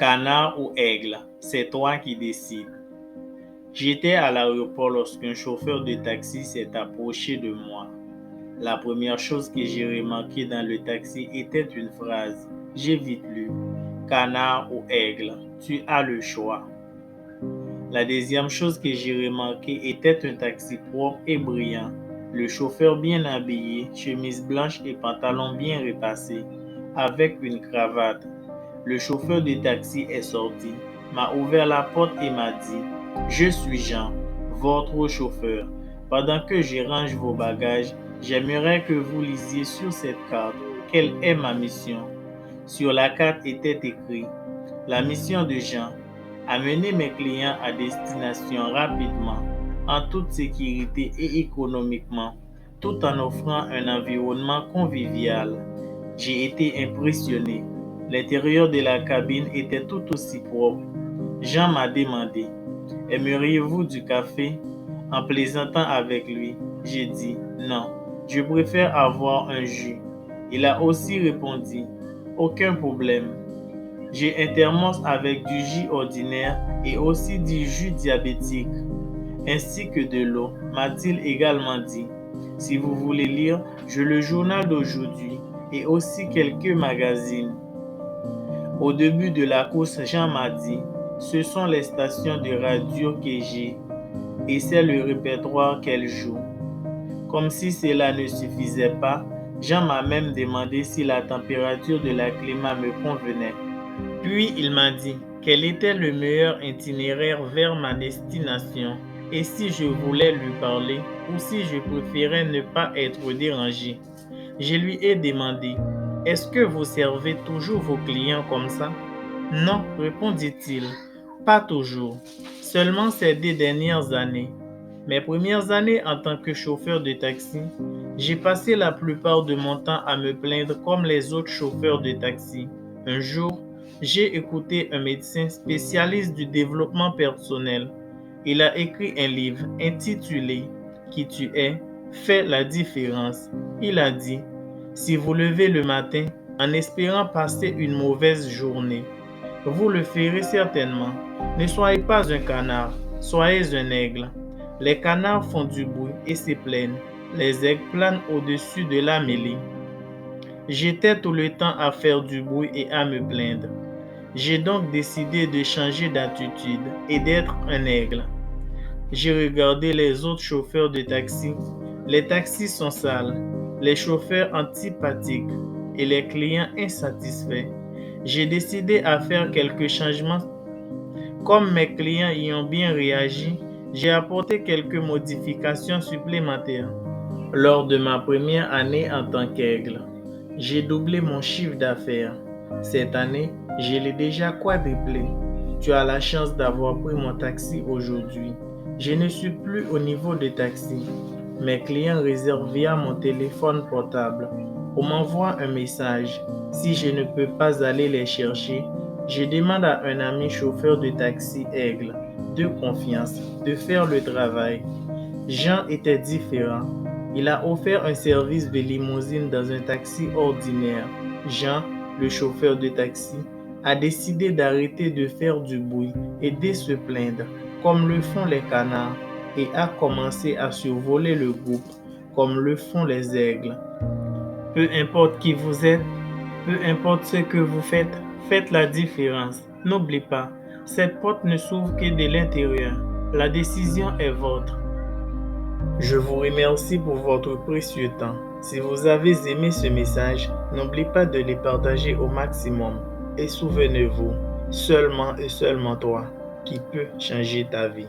Canard ou aigle, c'est toi qui décides. J'étais à l'aéroport lorsqu'un chauffeur de taxi s'est approché de moi. La première chose que j'ai remarquée dans le taxi était une phrase. J'ai vite lu. Canard ou aigle, tu as le choix. La deuxième chose que j'ai remarquée était un taxi propre et brillant. Le chauffeur bien habillé, chemise blanche et pantalon bien repassé, avec une cravate. Le chauffeur de taxi est sorti, m'a ouvert la porte et m'a dit « Je suis Jean, votre chauffeur. Pendant que je range vos bagages, j'aimerais que vous lisiez sur cette carte quelle est ma mission. » Sur la carte était écrit « La mission de Jean, amener mes clients à destination rapidement, en toute sécurité et économiquement, tout en offrant un environnement convivial. » J'ai été impressionné. L'intérieur de la cabine était tout aussi propre. Jean m'a demandé « Aimeriez-vous du café ?» En plaisantant avec lui, j'ai dit « Non, je préfère avoir un jus. » Il a aussi répondu « Aucun problème. » J'ai un thermos avec du jus ordinaire et aussi du jus diabétique, ainsi que de l'eau, m'a-t-il également dit. Si vous voulez lire, j'ai le journal d'aujourd'hui et aussi quelques magazines. Au début de la course, Jean m'a dit « Ce sont les stations de radio que j'ai et c'est le répertoire qu'elles jouent. » Comme si cela ne suffisait pas, Jean m'a même demandé si la température de la climat me convenait. Puis il m'a dit quel était le meilleur itinéraire vers ma destination et si je voulais lui parler ou si je préférais ne pas être dérangé. Je lui ai demandé « Est-ce que vous servez toujours vos clients comme ça ?» « Non, répondit-il, pas toujours, seulement ces 2 dernières années. Mes premières années en tant que chauffeur de taxi, j'ai passé la plupart de mon temps à me plaindre comme les autres chauffeurs de taxi. Un jour, j'ai écouté un médecin spécialiste du développement personnel. Il a écrit un livre intitulé « Qui tu es, fais la différence ». Il a dit « Si vous levez le matin en espérant passer une mauvaise journée, vous le ferez certainement. Ne soyez pas un canard, soyez un aigle. Les canards font du bruit et se plaignent. Les aigles planent au-dessus de la mêlée. J'étais tout le temps à faire du bruit et à me plaindre. J'ai donc décidé de changer d'attitude et d'être un aigle. J'ai regardé les autres chauffeurs de taxi. Les taxis sont sales, les chauffeurs antipathiques et les clients insatisfaits. J'ai décidé à faire quelques changements. Comme mes clients y ont bien réagi, j'ai apporté quelques modifications supplémentaires. Lors de ma première année en tant qu'aigle, j'ai doublé mon chiffre d'affaires. Cette année, je l'ai déjà quadruplé. Tu as la chance d'avoir pris mon taxi aujourd'hui. Je ne suis plus au niveau de taxi. Mes clients réservent via mon téléphone portable. On m'envoie un message. Si je ne peux pas aller les chercher, je demande à un ami chauffeur de taxi aigle de confiance de faire le travail. Jean était différent. Il a offert un service de limousine dans un taxi ordinaire. Jean, le chauffeur de taxi, a décidé d'arrêter de faire du bruit et de se plaindre comme le font les canards et a commencé à survoler le groupe comme le font les aigles. Peu importe qui vous êtes, peu importe ce que vous faites, faites la différence. N'oubliez pas, cette porte ne s'ouvre que de l'intérieur. La décision est vôtre. Je vous remercie pour votre précieux temps. Si vous avez aimé ce message, n'oubliez pas de le partager au maximum. Et souvenez-vous, seulement et seulement toi qui peut changer ta vie.